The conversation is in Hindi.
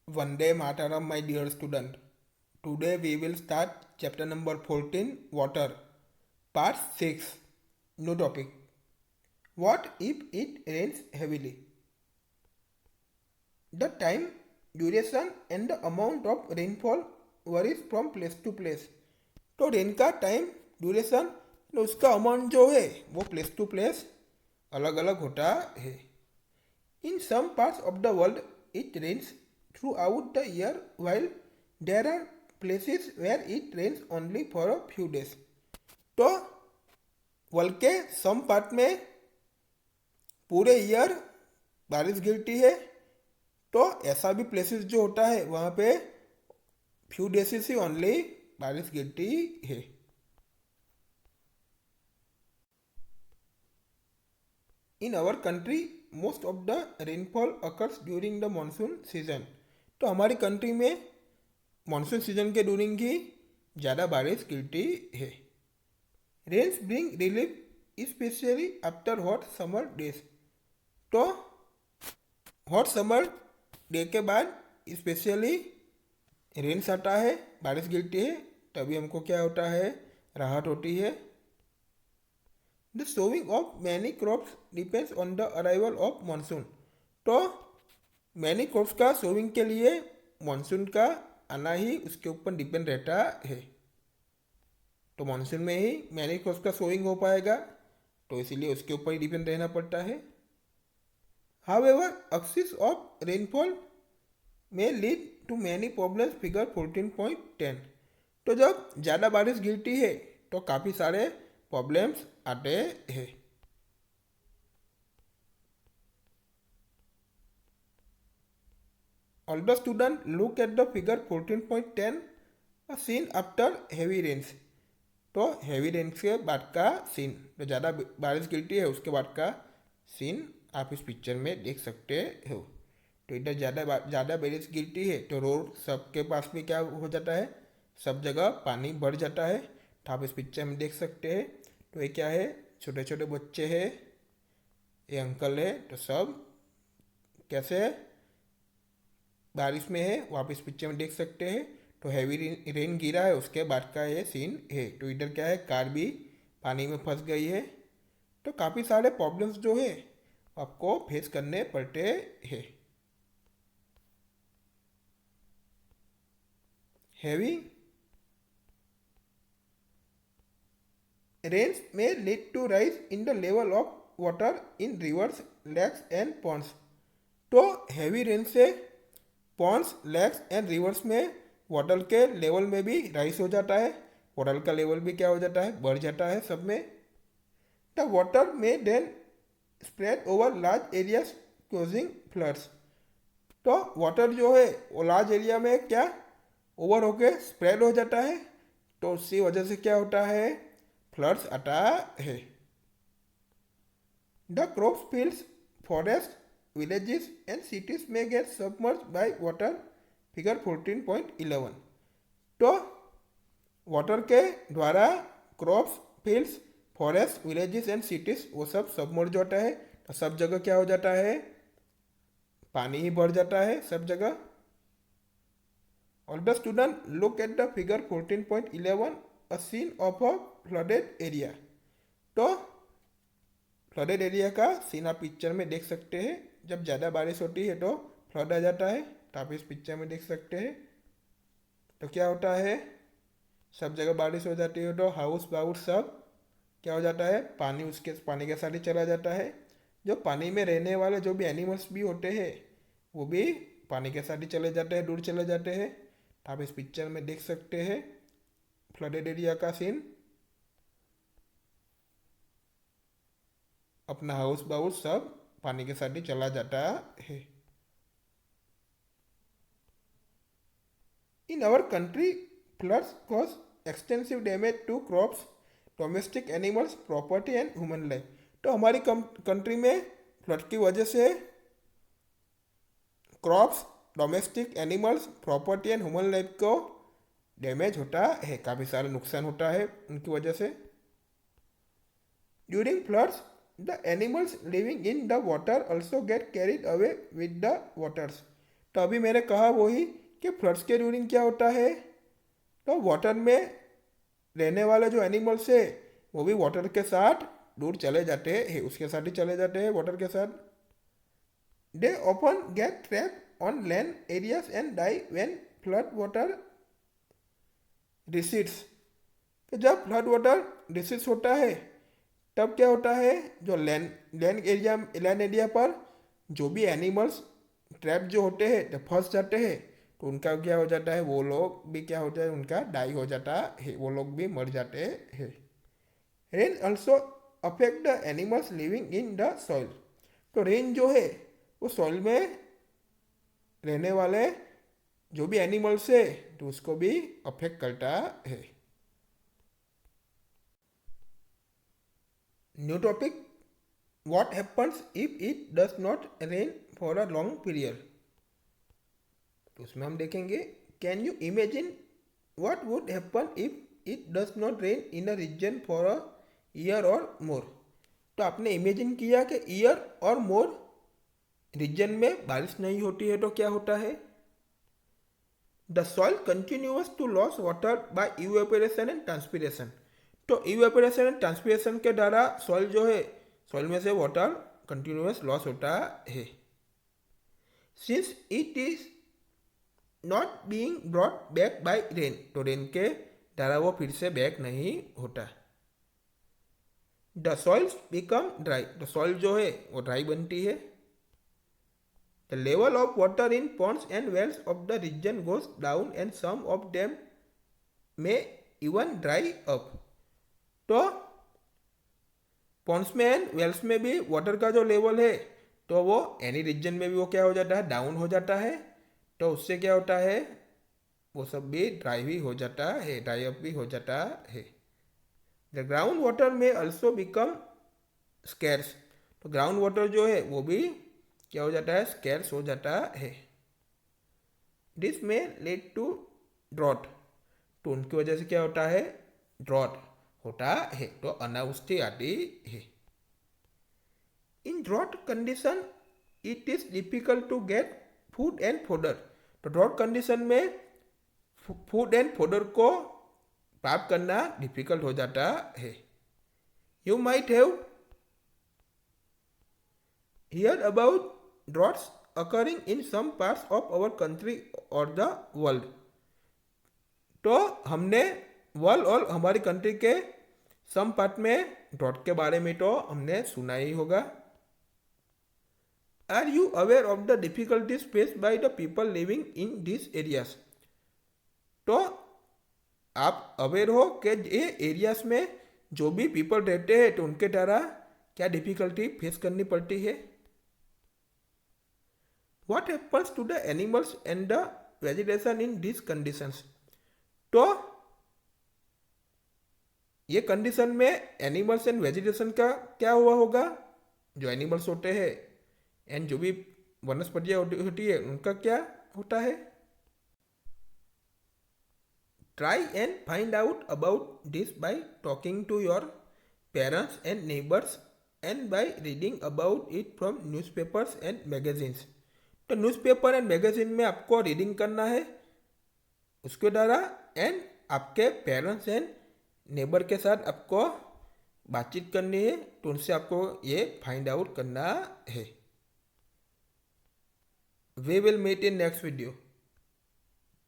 Vande Mataram, my dear student. Today we will start chapter number 14, Water, part 6. New topic. What if it rains heavily? The time, duration and the amount of rainfall varies from place to place. तो रेन का टाइम, ड्यूरेशन और उसका अमाउंट जो है वो प्लेस टू प्लेस अलग अलग होता है. In some parts of the world, it rains throughout the year, while there are places where it rains only for a few days. तो वर्ल्ड के सम पार्ट में पूरे ईयर बारिश गिरती है, तो ऐसा भी प्लेसेस जो होता है वहाँ पे फ्यू डेज ही ओनली बारिश गिरती है. In our country, most of the rainfall occurs during the monsoon season. तो हमारी कंट्री में मानसून सीजन के ड्यूरिंग ही ज़्यादा बारिश गिरती है. Rains bring relief specially after hot summer days. तो हॉट समर डे के बाद स्पेशली रेन्स आता है, बारिश गिरती है, तभी हमको क्या होता है, राहत होती है. The sowing of many crops depends on the arrival of monsoon. तो मैनी क्रॉप्स का सोविंग के लिए मानसून का आना ही उसके ऊपर डिपेंड रहता है. तो मानसून में ही मैनी क्रॉप्स का सोविंग हो पाएगा, तो इसीलिए उसके ऊपर ही डिपेंड रहना पड़ता है. However, excess of rainfall may lead to many problems. Figure 14.10. तो जब ज़्यादा बारिश गिरती है तो काफ़ी सारे प्रॉब्लम्स आते हैं. All the students look at the figure 14.10, a scene after heavy rains. तो हेवी रेन्स के बाद का सीन, तो ज़्यादा बारिश गिरती है उसके बाद का सीन आप इस पिक्चर में देख सकते हो. तो इधर ज़्यादा बारिश गिरती है तो रोड सबके पास में क्या हो जाता है, सब जगह पानी भर जाता है. तो आप इस पिक्चर में देख सकते हैं. तो ये क्या है, छोटे छोटे बच्चे हैं, ये अंकल है, तो सब कैसे बारिश में है वो आप इस पिक्चर में देख सकते हैं. तो हैवी रेन गिरा है उसके बाद का ये सीन है. तो इधर क्या है, कार भी पानी में फंस गई है. तो काफ़ी सारे प्रॉब्लम्स जो है आपको फेस करने पड़ते हैं. Heavy rains may lead to rise in the level of water in rivers, lakes and ponds. तो हैवी रेन से पॉन्ड्स, लेक्स एंड रिवर्स में वाटर के लेवल में भी राइज हो जाता है. वाटर का लेवल भी क्या हो जाता है, बढ़ जाता है सब में. द वाटर में then spread over large areas causing floods. तो वाटर जो है वो लार्ज एरिया में क्या ओवर होके स्प्रेड हो जाता है, तो उसी वजह से क्या होता है, फ्लड्स आता है. The crops, fields, forest, villages and cities may get submerged by water. Figure 14.11. तो वाटर के द्वारा crops, fields, forest, villages and cities वो सब सबमर्ज होता है. तो सब जगह क्या हो जाता है, पानी ही भर जाता है सब जगह. All the student look at the figure 14.11, a scene of a flooded area. तो फ्लडेड एरिया का सीन आप पिक्चर में देख सकते हैं. जब ज़्यादा बारिश होती है तो फ्लड आ जाता है, तो आप इस पिक्चर में देख सकते हैं. तो क्या होता है, सब जगह बारिश हो जाती है तो हाउस बाउस सब क्या हो जाता है, पानी के साथ ही चला जाता है. जो पानी में रहने वाले जो भी एनिमल्स भी होते हैं वो भी पानी के साथ ही चले जाते हैं, दूर चले जाते हैं. तो आप इस पिक्चर में देख सकते हैं फ्लडेड एरिया का सीन. अपना हाउस बाउस सब पानी के साथ ही चला जाता है. In our country, floods cause extensive damage to crops, domestic animals, property and human life. तो हमारी कंट्री में फ्लड की वजह से crops, domestic animals, property and human life को डैमेज होता है, काफ़ी सारा नुकसान होता है उनकी वजह से. During floods the animals living in the water also get carried away with the waters. तो अभी मैंने कहा वही कि फ्लड्स के ड्यूरिंग क्या होता है, तो वाटर में रहने वाले जो एनिमल्स है वो भी वाटर के साथ दूर चले जाते हैं, उसके साथ ही चले जाते हैं वाटर के साथ. They often get trap on land areas and die when flood water recedes. तो जब फ्लड वाटर रिसीड्स होता है तब क्या होता है, जो लैंड एरिया पर जो भी एनिमल्स ट्रैप जो होते हैं जब फंस जाते हैं तो उनका क्या हो जाता है, वो लोग भी क्या होता है, उनका डाई हो जाता है, वो लोग भी मर जाते हैं. Rain also affect the animals living in the soil. तो रेन जो है वो सॉइल में रहने वाले जो भी एनिमल्स है तो उसको भी अफेक्ट करता है. New topic, what happens if it does not rain for a long period. तो उसमें हम देखेंगे, can you imagine what would happen if it does not rain in a region for a year और मोर. तो आपने इमेजिन किया कि ईयर और मोर रीजन में बारिश नहीं होती है तो क्या होता है. The soil continues to lose water by evaporation and transpiration. तो इवेपोरेशन एंड ट्रांसपिरेशन के द्वारा सॉइल जो है, सॉइल में से वाटर कंटिन्यूअस लॉस होता है. Since it is not being brought back by rain, तो रेन के द्वारा वो फिर से बैक नहीं होता. The soils become dry. तो सॉइल जो है वो ड्राई बनती है. The level of water in ponds and wells of the region goes down and some of them may even dry up. तो ponds में एंड वेल्स में भी वाटर का जो लेवल है तो वो एनी रीजन में भी वो क्या हो जाता है, डाउन हो जाता है. तो उससे क्या होता है, वो सब भी ड्राई भी हो जाता है, ड्राई अप भी हो जाता है. द ग्राउंड वाटर में ऑल्सो बिकम स्कैर्स. तो ग्राउंड वाटर जो है वो भी क्या हो जाता है, स्कैर्स हो जाता है. दिस में लीड टू ड्रॉट. तो उनकी वजह से क्या होता है, ड्रॉट होता है, तो अनावृष्टि आती है. In drought condition it is difficult to get food and fodder. तो ड्रॉट कंडीशन में फूड एंड फोडर को प्राप्त करना डिफिकल्ट हो जाता है. You might have heard about droughts occurring in some parts of our country or the world. तो हमने वर्ल्ड और हमारी कंट्री के सम पार्ट में ड्रॉट के बारे में तो हमने सुना ही होगा. Are you aware of the difficulties faced by the people living in this areas. तो आप अवेयर हो कि ये एरियाज में जो भी पीपल रहते हैं तो उनके द्वारा क्या डिफिकल्टी फेस करनी पड़ती है. What happens to the animals and the vegetation in these conditions. तो ये कंडीशन में एनिमल्स एंड वेजिटेशन का क्या हुआ होगा, जो एनिमल्स होते हैं एंड जो भी वनस्पतियाँ होती है उनका क्या होता है. Try and find out about this by talking to your parents and neighbours and by reading about it from newspapers and magazines. तो न्यूज़पेपर एंड मैगजीन में आपको रीडिंग करना है उसके द्वारा, एंड आपके पेरेंट्स एंड नेबर के साथ आपको बातचीत करनी है, तो उनसे आपको ये फाइंड आउट करना है. We will meet in next video.